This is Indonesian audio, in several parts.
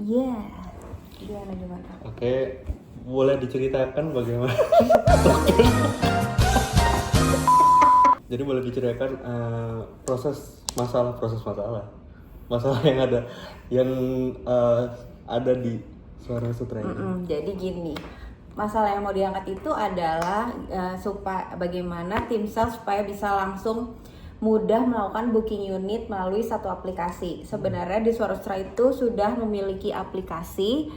Iya. Gimana? Oke, boleh diceritakan bagaimana? Jadi boleh diceritakan masalah yang ada di Suara Sutra ini. Jadi gini, masalah yang mau diangkat itu adalah supaya bagaimana tim sales supaya bisa langsung mudah melakukan booking unit melalui satu aplikasi. Sebenarnya di Suarastra itu sudah memiliki aplikasi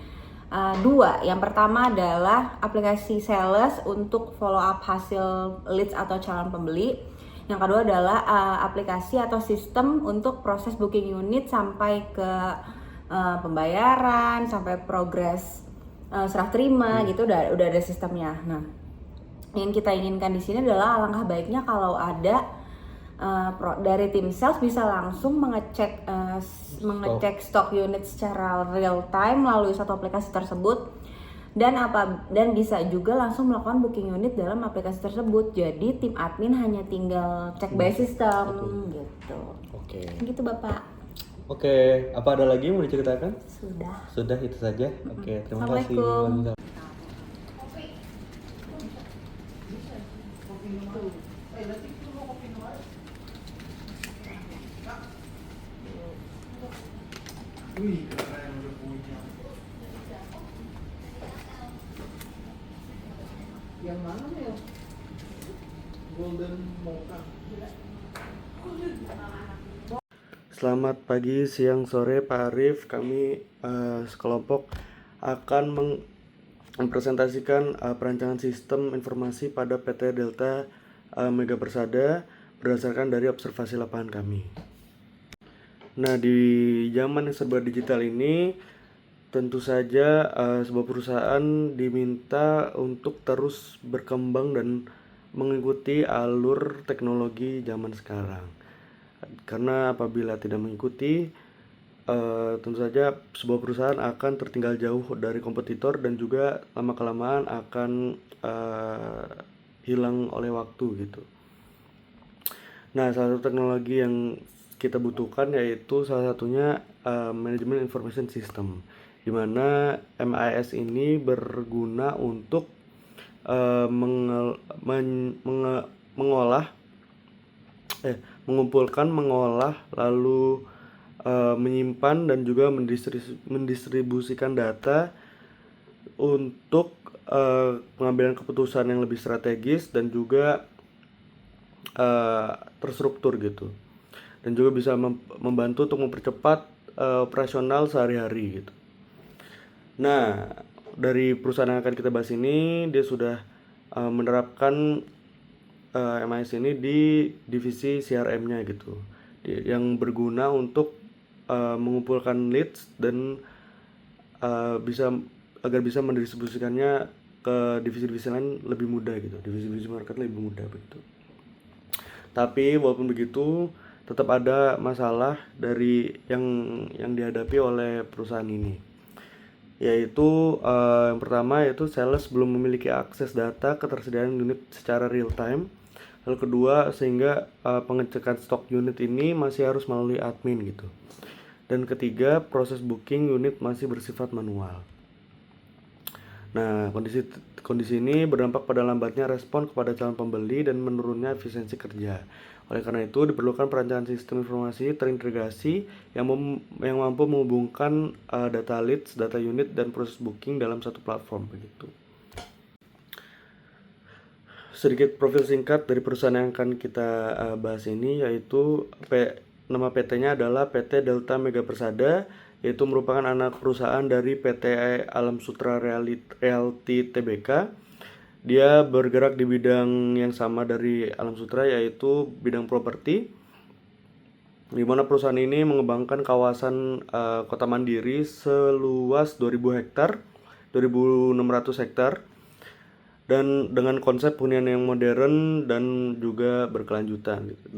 dua. Yang pertama adalah aplikasi sales untuk follow up hasil leads atau calon pembeli. Yang kedua adalah aplikasi atau sistem untuk proses booking unit sampai ke pembayaran, sampai progres serah terima gitu udah ada sistemnya. Nah, yang kita inginkan di sini adalah alangkah baiknya kalau ada dari tim sales bisa langsung mengecek stok unit secara real time melalui satu aplikasi tersebut dan bisa juga langsung melakukan booking unit dalam aplikasi tersebut. Jadi tim admin hanya tinggal cek by system gitu. Oke. Gitu Bapak. Oke, apa ada lagi yang mau diceritakan? Sudah itu saja. Oke, terima kasih. Assalamualaikum. Wih, keren udah punya. Yang mana ya? Golden Mocha. Selamat pagi, siang, sore, Pak Arif. Kami sekelompok akan mempresentasikan perancangan sistem informasi pada PT Delta Mega Persada berdasarkan dari observasi lapangan kami. Nah, di zaman yang serba digital ini, tentu saja sebuah perusahaan diminta untuk terus berkembang dan mengikuti alur teknologi zaman sekarang. Karena apabila tidak mengikuti, tentu saja sebuah perusahaan akan tertinggal jauh dari kompetitor dan juga lama-kelamaan akan hilang oleh waktu gitu. Nah, salah satu teknologi yang kita butuhkan yaitu salah satunya manajemen information system, di mana MIS ini berguna untuk mengumpulkan, mengolah, lalu menyimpan dan juga mendistribusikan data untuk pengambilan keputusan yang lebih strategis dan juga terstruktur gitu, dan juga bisa membantu untuk mempercepat operasional sehari-hari gitu. Nah, dari perusahaan yang akan kita bahas ini, dia sudah menerapkan MIS ini di divisi CRM-nya gitu, yang berguna untuk mengumpulkan leads dan agar bisa mendistribusikannya ke divisi-divisi lain lebih mudah gitu, divisi-divisi market lebih mudah begitu. Tapi walaupun begitu, tetap ada masalah dari yang dihadapi oleh perusahaan ini, yaitu yang pertama yaitu sales belum memiliki akses data ketersediaan unit secara real time. Lalu kedua, sehingga pengecekan stok unit ini masih harus melalui admin gitu. Dan ketiga, proses booking unit masih bersifat manual. Nah, kondisi ini berdampak pada lambatnya respon kepada calon pembeli dan menurunnya efisiensi kerja. Oleh karena itu, diperlukan perancangan sistem informasi terintegrasi yang mampu menghubungkan data leads, data unit, dan proses booking dalam satu platform begitu. Sedikit profil singkat dari perusahaan yang akan kita bahas ini, yaitu nama PT-nya adalah PT Delta Mega Persada, yaitu merupakan anak perusahaan dari PT Alam Sutra Realty Tbk. Dia bergerak di bidang yang sama dari Alam Sutra, yaitu bidang properti, di mana perusahaan ini mengembangkan kawasan kota mandiri seluas 2.000 hektar, 2.600 hektar, dan dengan konsep hunian yang modern dan juga berkelanjutan gitu.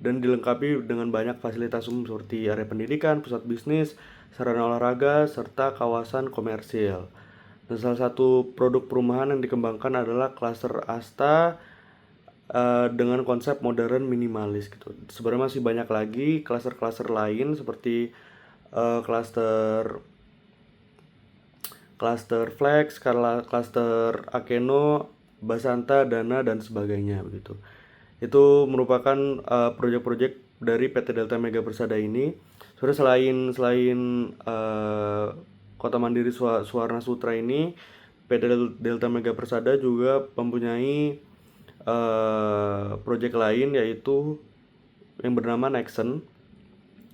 Dan dilengkapi dengan banyak fasilitas umum seperti area pendidikan, pusat bisnis, sarana olahraga, serta kawasan komersil. Dan salah satu produk perumahan yang dikembangkan adalah klaster Asta dengan konsep modern minimalis gitu. Sebenarnya masih banyak lagi klaster-klaster lain seperti klaster klaster Flex, klaster Akeno, Basanta, Dana, dan sebagainya begitu. Itu merupakan proyek-proyek dari PT Delta Mega Persada ini. Selain Kota Mandiri Suwarna Sutra ini, PT Delta Mega Persada juga mempunyai proyek lain, yaitu yang bernama Nexen.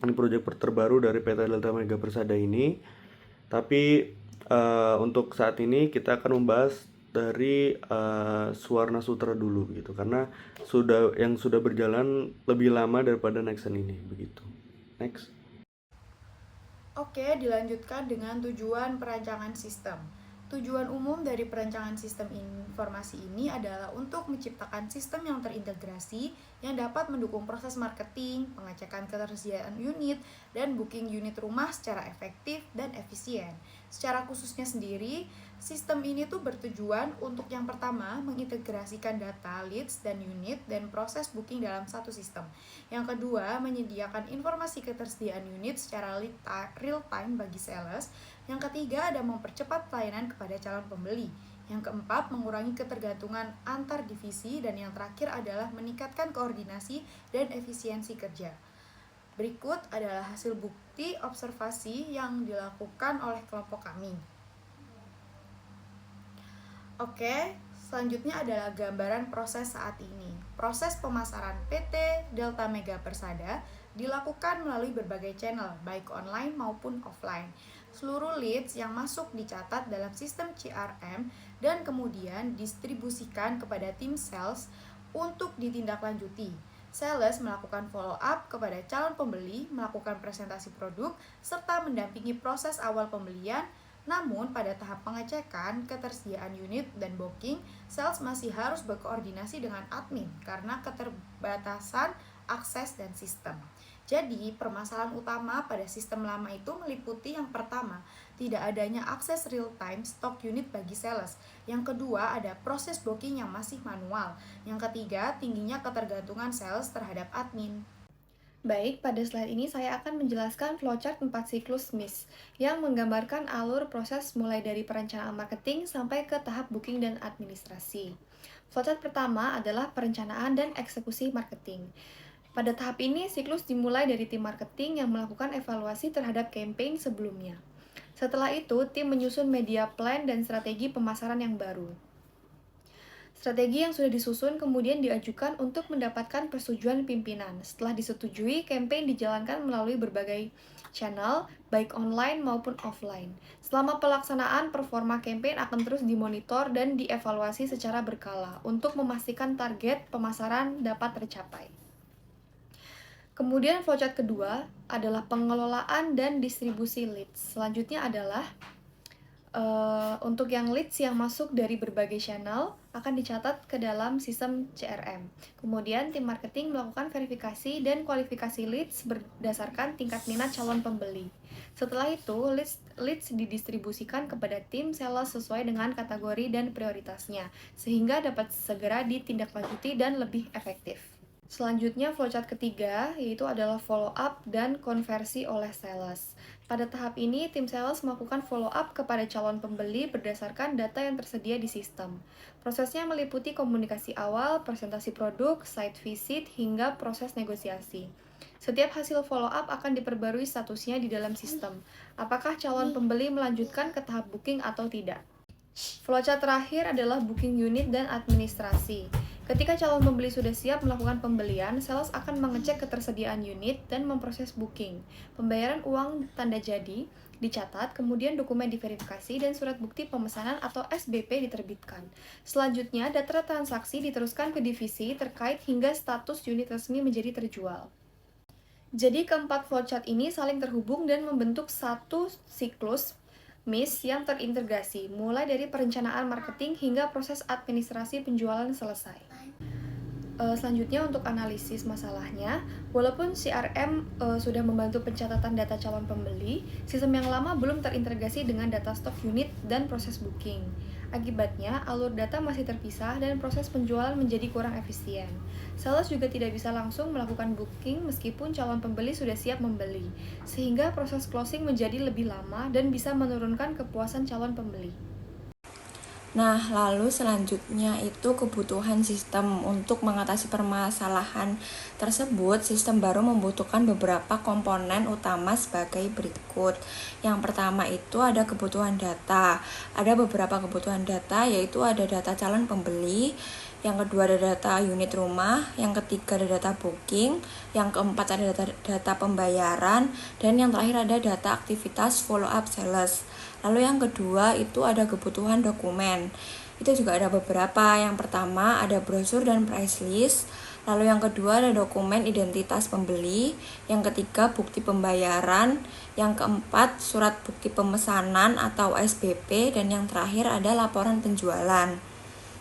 Ini proyek terbaru dari PT Delta Mega Persada ini. Tapi untuk saat ini kita akan membahas dari Suwarna Sutra dulu gitu, karena sudah berjalan lebih lama daripada Nexen ini begitu. Next. Oke, dilanjutkan dengan tujuan perancangan sistem. Tujuan umum dari perancangan sistem informasi ini adalah untuk menciptakan sistem yang terintegrasi yang dapat mendukung proses marketing, pengecekan ketersediaan unit, dan booking unit rumah secara efektif dan efisien. Secara khususnya sendiri, sistem ini tuh bertujuan untuk yang pertama mengintegrasikan data leads dan unit dan proses booking dalam satu sistem. Yang kedua, menyediakan informasi ketersediaan unit secara real time bagi sales. Yang ketiga, ada mempercepat pelayanan kepada calon pembeli. Yang keempat, mengurangi ketergantungan antar divisi. Dan yang terakhir adalah meningkatkan koordinasi dan efisiensi kerja. Berikut adalah hasil bukti observasi yang dilakukan oleh kelompok kami. Oke, selanjutnya adalah gambaran proses saat ini. Proses pemasaran PT Delta Mega Persada dilakukan melalui berbagai channel, baik online maupun offline. Seluruh leads yang masuk dicatat dalam sistem CRM dan kemudian distribusikan kepada tim sales untuk ditindaklanjuti. Sales melakukan follow up kepada calon pembeli, melakukan presentasi produk, serta mendampingi proses awal pembelian. Namun, pada tahap pengecekan, ketersediaan unit, dan booking, sales masih harus berkoordinasi dengan admin karena keterbatasan akses dan sistem. Jadi, permasalahan utama pada sistem lama itu meliputi yang pertama, tidak adanya akses real-time stok unit bagi sales. Yang kedua, ada proses booking yang masih manual. Yang ketiga, tingginya ketergantungan sales terhadap admin. Baik, pada slide ini saya akan menjelaskan flowchart 4 siklus MIS yang menggambarkan alur proses mulai dari perencanaan marketing sampai ke tahap booking dan administrasi. Flowchart pertama adalah perencanaan dan eksekusi marketing. Pada tahap ini, siklus dimulai dari tim marketing yang melakukan evaluasi terhadap campaign sebelumnya. Setelah itu, tim menyusun media plan dan strategi pemasaran yang baru. Strategi yang sudah disusun kemudian diajukan untuk mendapatkan persetujuan pimpinan. Setelah disetujui, campaign dijalankan melalui berbagai channel, baik online maupun offline. Selama pelaksanaan, performa campaign akan terus dimonitor dan dievaluasi secara berkala untuk memastikan target pemasaran dapat tercapai. Kemudian flowchart kedua adalah pengelolaan dan distribusi leads. Selanjutnya adalah untuk yang leads yang masuk dari berbagai channel akan dicatat ke dalam sistem CRM. Kemudian tim marketing melakukan verifikasi dan kualifikasi leads berdasarkan tingkat minat calon pembeli. Setelah itu, leads didistribusikan kepada tim sales sesuai dengan kategori dan prioritasnya, sehingga dapat segera ditindaklanjuti dan lebih efektif. Selanjutnya, flowchart ketiga, yaitu adalah follow up dan konversi oleh sales. Pada tahap ini, tim sales melakukan follow up kepada calon pembeli berdasarkan data yang tersedia di sistem. Prosesnya meliputi komunikasi awal, presentasi produk, site visit, hingga proses negosiasi. Setiap hasil follow up akan diperbarui statusnya di dalam sistem. Apakah calon pembeli melanjutkan ke tahap booking atau tidak? Flowchart terakhir adalah booking unit dan administrasi. Ketika calon pembeli sudah siap melakukan pembelian, sales akan mengecek ketersediaan unit dan memproses booking. Pembayaran uang tanda jadi dicatat, kemudian dokumen diverifikasi dan surat bukti pemesanan atau SBP diterbitkan. Selanjutnya, data transaksi diteruskan ke divisi terkait hingga status unit resmi menjadi terjual. Jadi, keempat flowchart ini saling terhubung dan membentuk satu siklus MIS yang terintegrasi, mulai dari perencanaan marketing hingga proses administrasi penjualan selesai. Selanjutnya untuk analisis masalahnya, walaupun CRM sudah membantu pencatatan data calon pembeli, sistem yang lama belum terintegrasi dengan data stok unit dan proses booking. Akibatnya, alur data masih terpisah dan proses penjualan menjadi kurang efisien. Sales juga tidak bisa langsung melakukan booking meskipun calon pembeli sudah siap membeli, sehingga proses closing menjadi lebih lama dan bisa menurunkan kepuasan calon pembeli. Nah, lalu selanjutnya itu kebutuhan sistem. Untuk mengatasi permasalahan tersebut, sistem baru membutuhkan beberapa komponen utama sebagai berikut. Yang pertama itu ada kebutuhan data. Ada beberapa kebutuhan data, yaitu ada data calon pembeli, yang kedua ada data unit rumah, yang ketiga ada data booking, yang keempat ada data pembayaran, dan yang terakhir ada data aktivitas follow up sales. Lalu yang kedua itu ada kebutuhan dokumen. Itu juga ada beberapa. Yang pertama ada brosur dan price list. Lalu yang kedua ada dokumen identitas pembeli. Yang ketiga bukti pembayaran. Yang keempat surat bukti pemesanan atau SBP. Dan yang terakhir ada laporan penjualan.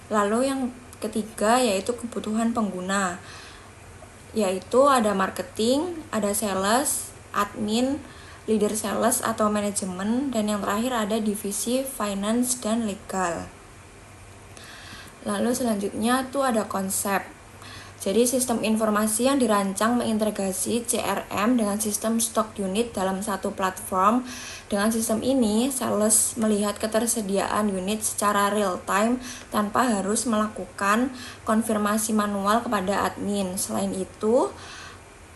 Lalu yang ketiga yaitu kebutuhan pengguna. Yaitu ada marketing, ada sales, admin, leader sales atau manajemen, dan yang terakhir ada divisi finance dan legal. Lalu selanjutnya tuh ada konsep. Jadi sistem informasi yang dirancang mengintegrasi CRM dengan sistem stock unit dalam satu platform. Dengan sistem ini, sales melihat ketersediaan unit secara real time tanpa harus melakukan konfirmasi manual kepada admin. Selain itu,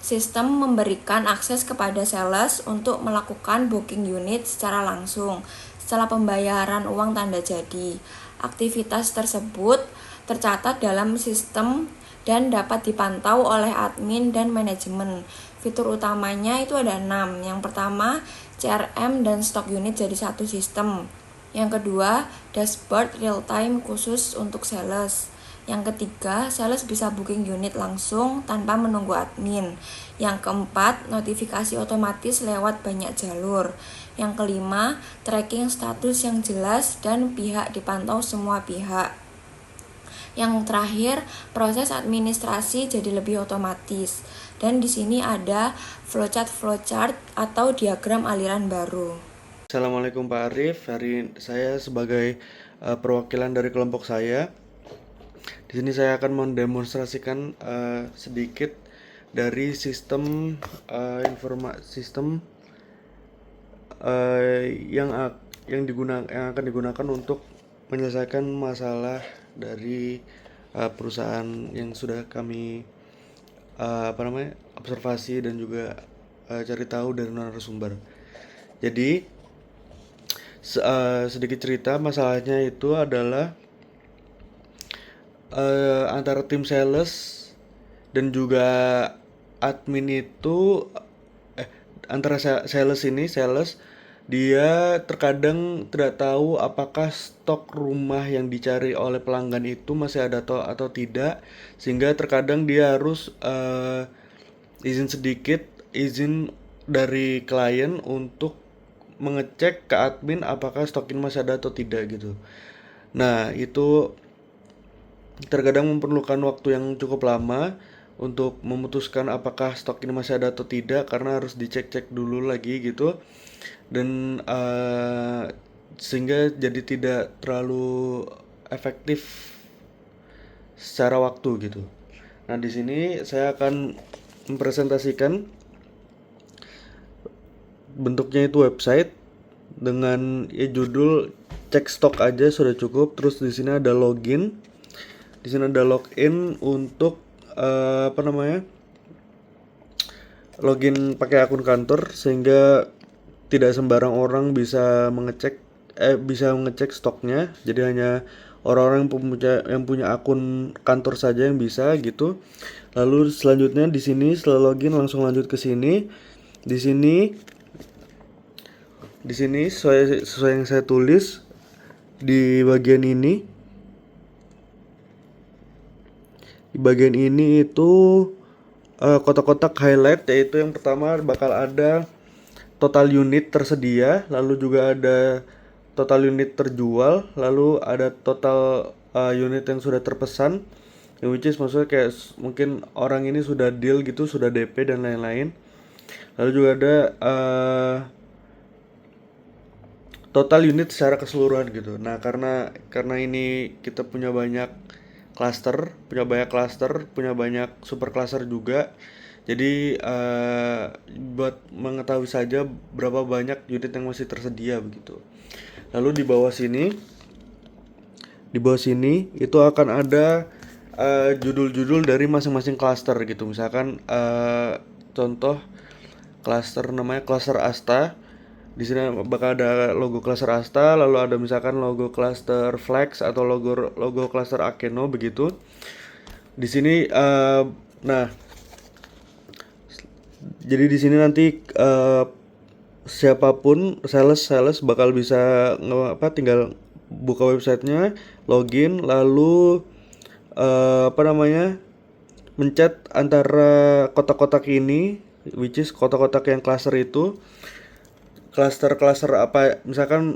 sistem memberikan akses kepada sales untuk melakukan booking unit secara langsung setelah pembayaran uang tanda jadi. Aktivitas tersebut tercatat dalam sistem dan dapat dipantau oleh admin dan manajemen. Fitur utamanya itu ada 6. Yang pertama, CRM dan stock unit jadi satu sistem. Yang kedua, dashboard real time khusus untuk sales. Yang ketiga, sales bisa booking unit langsung tanpa menunggu admin. Yang keempat, notifikasi otomatis lewat banyak jalur. Yang kelima, tracking status yang jelas dan pihak dipantau semua pihak. Yang terakhir, proses administrasi jadi lebih otomatis. Dan di sini ada flowchart atau diagram aliran baru. Assalamualaikum Pak Arif. Hari saya sebagai perwakilan dari kelompok saya. Di sini saya akan mendemonstrasikan sedikit dari sistem yang akan digunakan untuk menyelesaikan masalah dari perusahaan yang sudah kami observasi dan juga cari tahu dari narasumber. Jadi sedikit cerita, masalahnya itu adalah antara tim sales dan juga admin itu antara sales dia terkadang tidak tahu apakah stok rumah yang dicari oleh pelanggan itu masih ada atau tidak, sehingga terkadang dia harus izin dari klien untuk mengecek ke admin apakah stok ini masih ada atau tidak gitu. Nah, itu terkadang memerlukan waktu yang cukup lama untuk memutuskan apakah stok ini masih ada atau tidak, karena harus dicek-cek dulu lagi gitu, dan sehingga jadi tidak terlalu efektif secara waktu gitu. Nah, di sini saya akan mempresentasikan bentuknya itu website dengan judul cek stok aja sudah cukup. Terus di sini ada login. Di sini ada login untuk login pakai akun kantor, sehingga tidak sembarang orang bisa mengecek stoknya. Jadi hanya orang-orang yang punya akun kantor saja yang bisa gitu. Lalu selanjutnya di sini setelah login langsung lanjut ke sini. Di sini sesuai yang saya tulis di bagian ini. Di bagian ini itu kotak-kotak highlight, yaitu yang pertama bakal ada total unit tersedia, lalu juga ada total unit terjual, lalu ada total unit yang sudah terpesan, which is maksudnya kayak mungkin orang ini sudah deal gitu, sudah DP dan lain-lain. Lalu juga ada total unit secara keseluruhan gitu. Nah, karena ini kita punya banyak cluster, punya banyak super cluster juga. Jadi buat mengetahui saja berapa banyak unit yang masih tersedia begitu. Lalu di bawah sini itu akan ada judul-judul dari masing-masing cluster gitu. Misalkan contoh cluster namanya cluster Asta. Di sini bakal ada logo cluster Asta, lalu ada misalkan logo cluster Flex atau logo cluster Akeno begitu. Di sini nah, jadi di sini nanti siapapun sales bakal bisa tinggal buka websitenya, login, lalu mencet antara kotak-kotak ini, which is kotak-kotak yang cluster itu. Cluster apa misalkan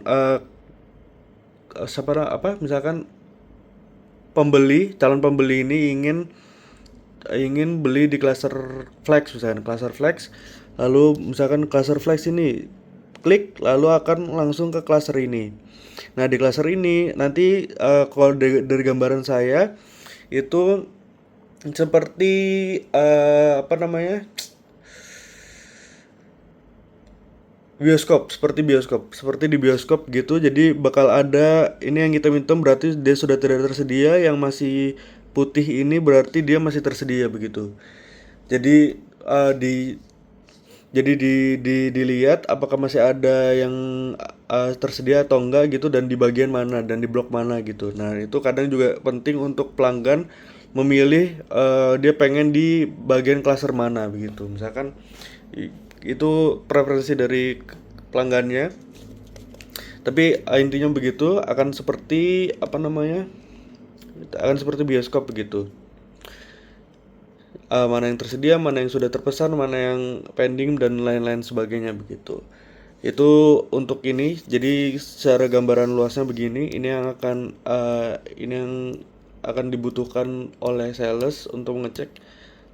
misalkan calon pembeli ini ingin beli di cluster Flex, misalkan cluster Flex, lalu misalkan cluster Flex ini klik lalu akan langsung ke cluster ini. Nah, di cluster ini nanti kalau dari gambaran saya itu seperti seperti di bioskop gitu. Jadi bakal ada ini yang hitam-hitam berarti dia sudah tidak tersedia, yang masih putih ini berarti dia masih tersedia begitu. Jadi dilihat apakah masih ada yang tersedia atau enggak gitu, dan di bagian mana dan di blok mana gitu. Nah, itu kadang juga penting untuk pelanggan memilih dia pengen di bagian cluster mana begitu. Misalkan itu preferensi dari pelanggannya, tapi intinya begitu, akan seperti bioskop begitu. Mana yang tersedia, mana yang sudah terpesan, mana yang pending dan lain-lain sebagainya begitu. Itu untuk ini. Jadi secara gambaran luasnya begini. Ini yang akan dibutuhkan oleh sales untuk mengecek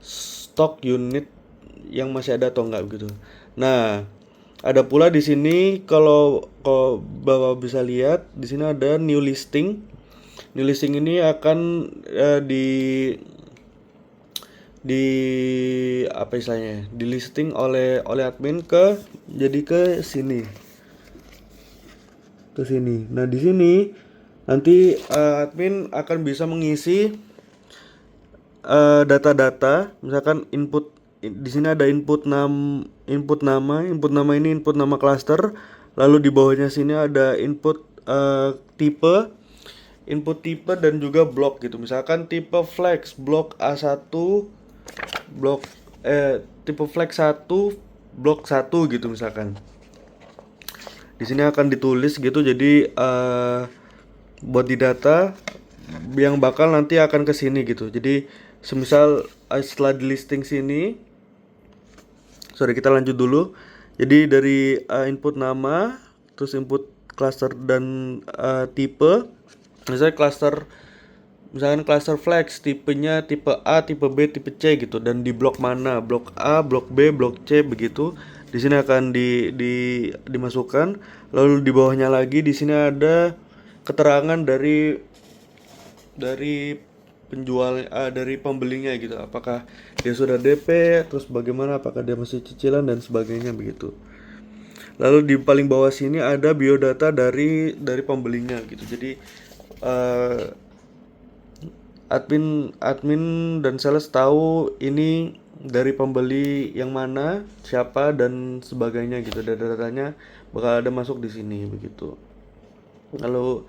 stok unit yang masih ada atau enggak begitu. Nah, ada pula di sini kalau Bapak bisa lihat di sini ada new listing. New listing ini akan di listing oleh admin ke sini. Nah, di sini nanti admin akan bisa mengisi data-data, misalkan di sini ada input nama ini input nama cluster, lalu di bawahnya sini ada input tipe dan juga blok gitu. Misalkan tipe Flex blok A1 tipe Flex 1 blok 1 gitu misalkan. Di sini akan ditulis gitu. Jadi buat di data yang bakal nanti akan ke sini gitu. Jadi semisal setelah di listing sini, kita lanjut dulu. Jadi dari input nama, terus input cluster dan tipe. Misalnya cluster Flex tipenya tipe A, tipe B, tipe C gitu, dan di blok mana, blok A, blok B, blok C begitu. Di sini akan dimasukkan. Lalu di bawahnya lagi di sini ada keterangan dari penjual, dari pembelinya gitu, apakah dia sudah DP, terus bagaimana, apakah dia masih cicilan dan sebagainya begitu. Lalu di paling bawah sini ada biodata dari pembelinya gitu. Jadi admin dan sales tahu ini dari pembeli yang mana, siapa dan sebagainya gitu. Data-datanya bakal ada masuk di sini begitu. Lalu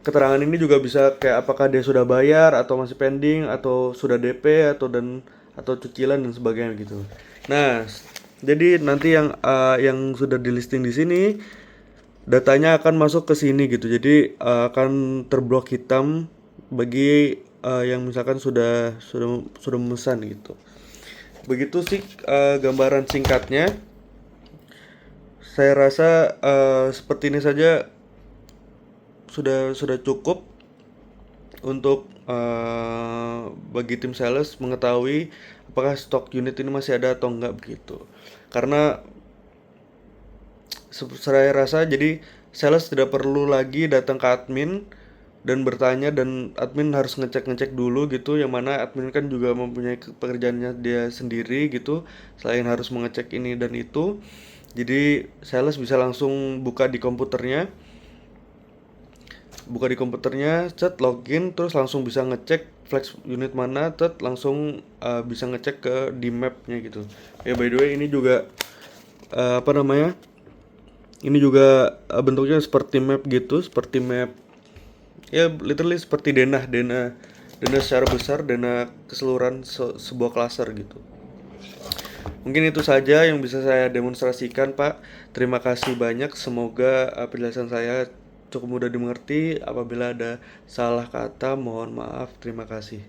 keterangan ini juga bisa kayak apakah dia sudah bayar atau masih pending atau sudah DP atau cicilan dan sebagainya gitu. Nah, jadi nanti yang sudah di listing di sini datanya akan masuk ke sini gitu. Jadi akan terblok hitam bagi yang misalkan sudah memesan gitu. Begitu sih gambaran singkatnya. Saya rasa seperti ini saja sudah cukup untuk bagi tim sales mengetahui apakah stok unit ini masih ada atau enggak begitu. Karena saya rasa jadi sales tidak perlu lagi datang ke admin dan bertanya, dan admin harus ngecek dulu gitu, yang mana admin kan juga mempunyai pekerjaannya dia sendiri gitu, selain harus mengecek ini dan itu. Jadi sales bisa langsung buka di komputernya, cet, login, terus langsung bisa ngecek flex unit mana, cet, langsung bisa ngecek ke di mapnya gitu. Ya by the way, ini juga ini juga bentuknya seperti map gitu, seperti map. Ya literally seperti denah secara besar, denah keseluruhan sebuah klaster gitu. Mungkin itu saja yang bisa saya demonstrasikan, Pak. Terima kasih banyak. Semoga penjelasan saya cukup mudah dimengerti. Apabila ada salah kata, mohon maaf. Terima kasih.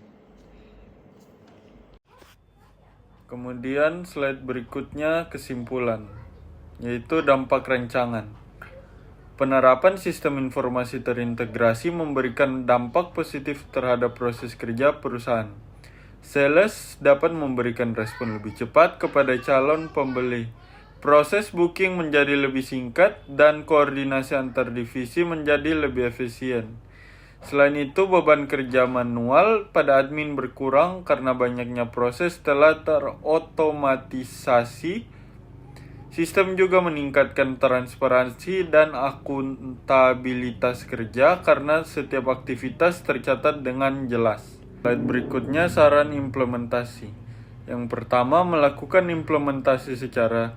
Kemudian slide berikutnya kesimpulan, yaitu dampak rancangan. Penerapan sistem informasi terintegrasi memberikan dampak positif terhadap proses kerja perusahaan. Sales dapat memberikan respon lebih cepat kepada calon pembeli. Proses booking menjadi lebih singkat dan koordinasi antar divisi menjadi lebih efisien. Selain itu, beban kerja manual pada admin berkurang karena banyaknya proses telah terotomatisasi. Sistem juga meningkatkan transparansi dan akuntabilitas kerja karena setiap aktivitas tercatat dengan jelas. Slide berikutnya saran implementasi. Yang pertama, melakukan implementasi secara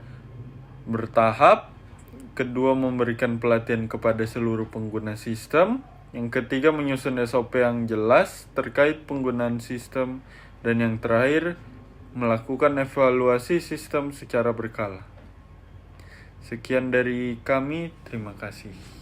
bertahap. Kedua, memberikan pelatihan kepada seluruh pengguna sistem. Yang ketiga, menyusun SOP yang jelas terkait penggunaan sistem. Dan yang terakhir, melakukan evaluasi sistem secara berkala. Sekian dari kami, terima kasih.